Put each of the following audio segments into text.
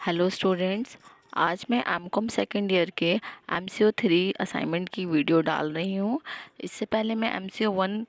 Hello students. आज मैं MCom second year के एमसीओ 3 असाइनमेंट की वीडियो डाल रही हूँ। इससे पहले मैं एमसीओ 1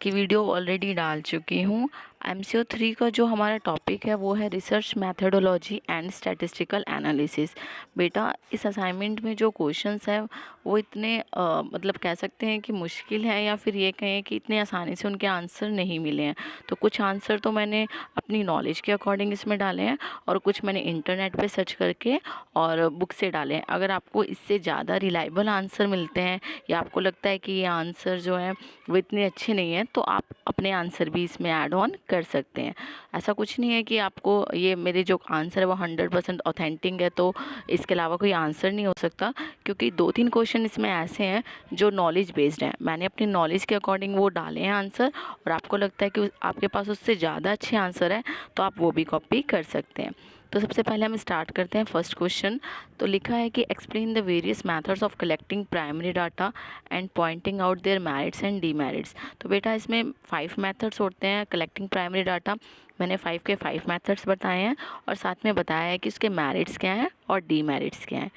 की वीडियो ऑलरेडी डाल चुकी हूँ। एमसीओ 3 का जो हमारा टॉपिक है वो है research methodology and statistical analysis. बेटा, इस असाइनमेंट में जो क्वेश्चंस है वो इतने मतलब कह सकते हैं कि मुश्किल है, या फिर ये कहें कि इतने आसानी से उनके आंसर नहीं मिले हैं। तो कुछ आंसर तो मैंने अपनी नॉलेज के अकॉर्डिंग इसमें डाले हैं, और कुछ मैंने इंटरनेट पे सर्च करके और बुक से डाले हैं। अगर आपको इससे ज़्यादा रिलायबल आंसर मिलते हैं, या आपको लगता है कि ये आंसर जो है वो इतने अच्छे नहीं हैं, तो आप अपने आंसर भी इसमें ऐड ऑन कर सकते हैं। ऐसा कुछ नहीं है कि आपको ये मेरे जो आंसर है वो 100% ऑथेंटिक है तो इसके अलावा कोई आंसर नहीं हो सकता, क्योंकि 2-3 क्वेश्चन इसमें ऐसे हैं जो नॉलेज बेस्ड हैं। मैंने अपनी नॉलेज के अकॉर्डिंग वो डाले हैं आंसर, और आपको लगता है कि आपके पास उससे ज़्यादा अच्छे आंसर है तो आप वो भी कॉपी कर सकते हैं। तो सबसे पहले हम स्टार्ट करते हैं फर्स्ट क्वेश्चन। तो लिखा है कि explain the various methods of collecting primary data and pointing out their merits and demerits. तो बेटा, इसमें 5 मेथड्स होते हैं कलेक्टिंग प्राइमरी डाटा। मैंने 5 के 5 मेथड्स बताए हैं, और साथ में बताया है कि उसके मेरिट्स क्या हैं और डीमेरिट्स क्या हैं।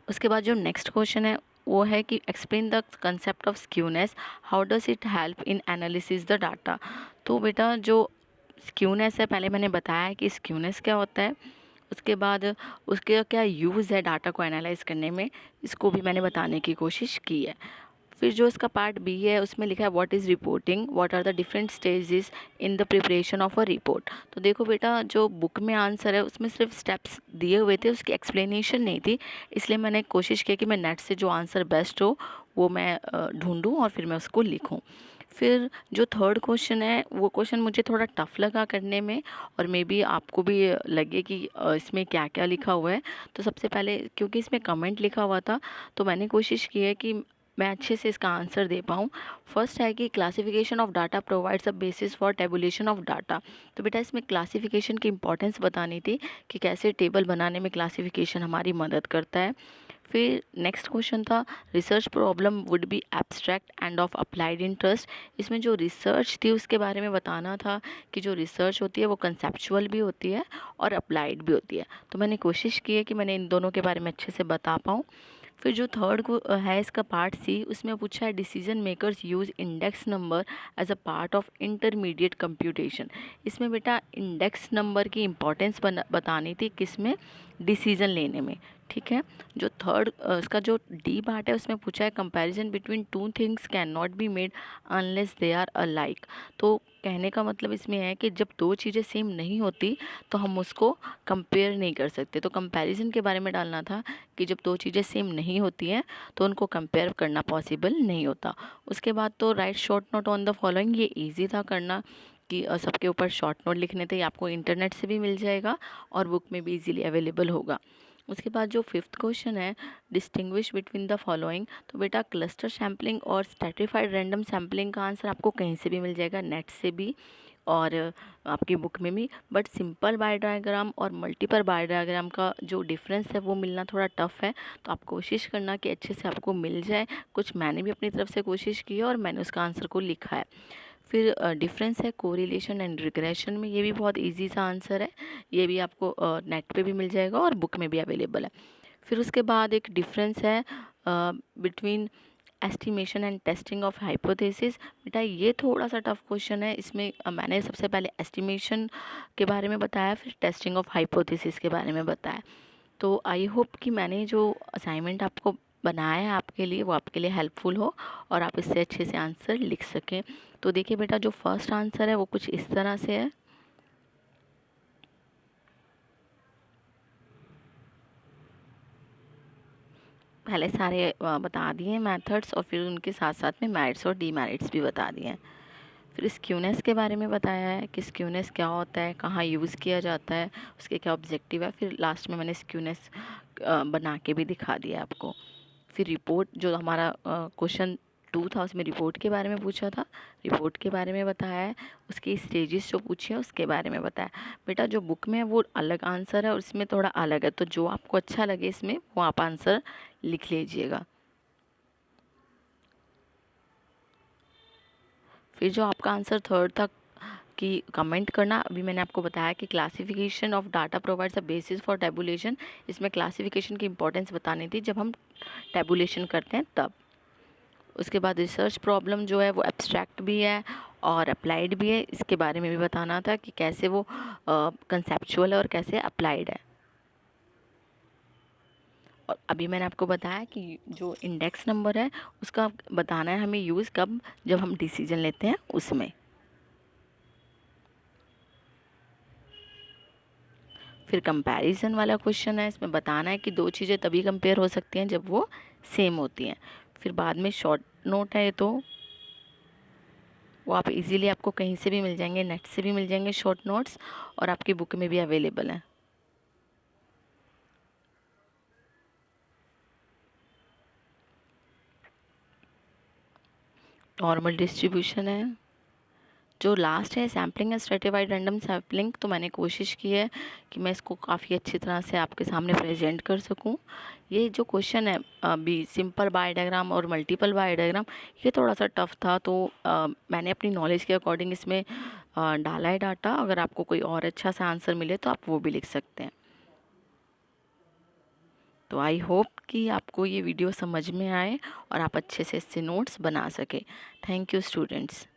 उसके बाद जो नेक्स्ट क्वेश्चन है वो है कि explain the concept of skewness, how does it help in analysis the data. तो बेटा, जो स्क्यूनेस है, पहले मैंने बताया कि स्क्यूनेस क्या होता है। उसके बाद उसके क्या यूज़ है डाटा को एनालाइज करने में, इसको भी मैंने बताने की कोशिश की है। फिर जो इसका पार्ट बी है उसमें लिखा है what is reporting, what are the different stages in the preparation of a report. तो देखो बेटा, जो बुक में आंसर है उसमें सिर्फ स्टेप्स दिए हुए थे, उसकी एक्सप्लेनेशन नहीं थी। इसलिए मैंने कोशिश की कि मैं नेट से जो आंसर बेस्ट हो वो मैं ढूंढूं और फिर मैं उसको लिखूं। फिर जो थर्ड क्वेश्चन है वो क्वेश्चन मुझे थोड़ा टफ लगा करने में, और मे बी आपको भी लगे कि इसमें क्या क्या लिखा हुआ है। तो सबसे पहले, क्योंकि इसमें कमेंट लिखा हुआ था, तो मैंने कोशिश की है कि मैं अच्छे से इसका आंसर दे पाऊँ। फर्स्ट है कि classification of data provides a basis for tabulation of data. तो बेटा, इसमें क्लासिफिकेशन की इंपॉर्टेंस बतानी थी कि कैसे टेबल बनाने में क्लासिफिकेशन हमारी मदद करता है। फिर नेक्स्ट क्वेश्चन था research problem would be abstract end of applied interest. इसमें जो रिसर्च थी उसके बारे में बताना था कि जो रिसर्च होती है वो कंसेप्चुअल भी होती है और अप्लाइड भी होती है। तो मैंने कोशिश की है कि मैंने इन दोनों के बारे में अच्छे से बता पाऊँ। फिर जो थर्ड को है इसका पार्ट सी, उसमें पूछा है decision makers use index number as a part of intermediate computation. इसमें बेटा इंडेक्स नंबर की इम्पोर्टेंस बतानी थी किस में, डिसीजन लेने में। ठीक है। जो थर्ड इसका जो डी पार्ट है उसमें पूछा है comparison between two things can not be made unless they are alike. तो कहने का मतलब इसमें है कि जब दो चीज़ें सेम नहीं होती तो हम उसको कंपेयर नहीं कर सकते। तो कंपैरिजन के बारे में डालना था कि जब दो चीज़ें सेम नहीं होती हैं तो उनको कंपेयर करना पॉसिबल नहीं होता। उसके बाद तो right short note on the following, ये इजी था करना कि सबके ऊपर शॉर्ट नोट लिखने थे। आपको इंटरनेट से भी मिल जाएगा और बुक में भी इजीली अवेलेबल होगा। उसके बाद जो फिफ्थ क्वेश्चन है डिस्टिंग्विश बिटवीन द फॉलोइंग। तो बेटा, क्लस्टर सैम्पलिंग और स्ट्रैटिफाइड रैंडम सैम्पलिंग का आंसर आपको कहीं से भी मिल जाएगा, नेट से भी और आपकी बुक में भी। बट सिंपल बाय डायग्राम और मल्टीपल बाय डायग्राम का जो डिफरेंस है वो मिलना थोड़ा टफ है, तो आप कोशिश करना कि अच्छे से आपको मिल जाए। कुछ मैंने भी अपनी तरफ से कोशिश की है और मैंने उसका आंसर को लिखा है। फिर डिफरेंस है कोरिलेशन एंड रिग्रेशन में, ये भी बहुत इजी सा आंसर है, ये भी आपको नेट पे भी मिल जाएगा और बुक में भी अवेलेबल है। फिर उसके बाद एक डिफरेंस है between estimation and testing of hypothesis. बेटा, ये थोड़ा सा टफ क्वेश्चन है। इसमें मैंने सबसे पहले एस्टिमेशन के बारे में बताया, फिर टेस्टिंग ऑफ हाइपोथेसिस के बारे में बताया। तो आई होप कि मैंने जो असाइनमेंट आपको बनाया है आपके लिए वो आपके लिए हेल्पफुल हो और आप इससे अच्छे से आंसर लिख सकें। तो देखिए बेटा, जो फर्स्ट आंसर है वो कुछ इस तरह से है। पहले सारे बता दिए मेथड्स, और फिर उनके साथ साथ में मेरिट्स और डीमेरिट्स भी बता दिए हैं। फिर स्क्यूनेस के बारे में बताया है कि स्क्यूनेस क्या होता है, कहाँ यूज़ किया जाता है, उसके क्या ऑब्जेक्टिव है। फिर लास्ट में मैंने स्क्यूनेस बना के भी दिखा दिया आपको। फिर रिपोर्ट, जो हमारा क्वेश्चन 2 था उसमें रिपोर्ट के बारे में पूछा था, रिपोर्ट के बारे में बताया है। उसकी स्टेजेस जो पूछे हैं उसके बारे में बताया। बेटा, जो बुक में है वो अलग आंसर है और इसमें थोड़ा अलग है, तो जो आपको अच्छा लगे इसमें वो आप आंसर लिख लीजिएगा। फिर जो आपका आंसर थर्ड था कि कमेंट करना। अभी मैंने आपको बताया कि classification of data provides a basis for tabulation. इसमें क्लासिफिकेशन की इंपॉर्टेंस बतानी थी जब हम टैबुलेशन करते हैं तब। उसके बाद रिसर्च प्रॉब्लम जो है वो एब्स्ट्रैक्ट भी है और अप्लाइड भी है, इसके बारे में भी बताना था कि कैसे वो कंसेप्चुअल है और कैसे अप्लाइड है। और अभी मैंने आपको बताया कि जो इंडेक्स नंबर है उसका बताना है हमें यूज़ कब, जब हम डिसीजन लेते हैं उसमें। फिर कंपैरिजन वाला क्वेश्चन है, इसमें बताना है कि दो चीज़ें तभी कंपेयर हो सकती हैं जब वो सेम होती हैं। फिर बाद में शॉर्ट नोट है, ये तो वो आप इजीली आपको कहीं से भी मिल जाएंगे, नेट से भी मिल जाएंगे शॉर्ट नोट्स, और आपकी बुक में भी अवेलेबल हैं। नॉर्मल डिस्ट्रीब्यूशन है। जो लास्ट है सैम्पलिंग है, स्ट्रेटिफाइड रैंडम सैम्पलिंग, तो मैंने कोशिश की है कि मैं इसको काफ़ी अच्छी तरह से आपके सामने प्रेजेंट कर सकूं। ये जो क्वेश्चन है अभी सिंपल बाय डायग्राम और मल्टीपल बाय डायग्राम, ये थोड़ा सा टफ था, तो मैंने अपनी नॉलेज के अकॉर्डिंग इसमें डाला है डाटा। अगर आपको कोई और अच्छा सा आंसर मिले तो आप वो भी लिख सकते हैं। तो आई होप कि आपको ये वीडियो समझ में आए और आप अच्छे से इससे नोट्स बना सके। Thank you students.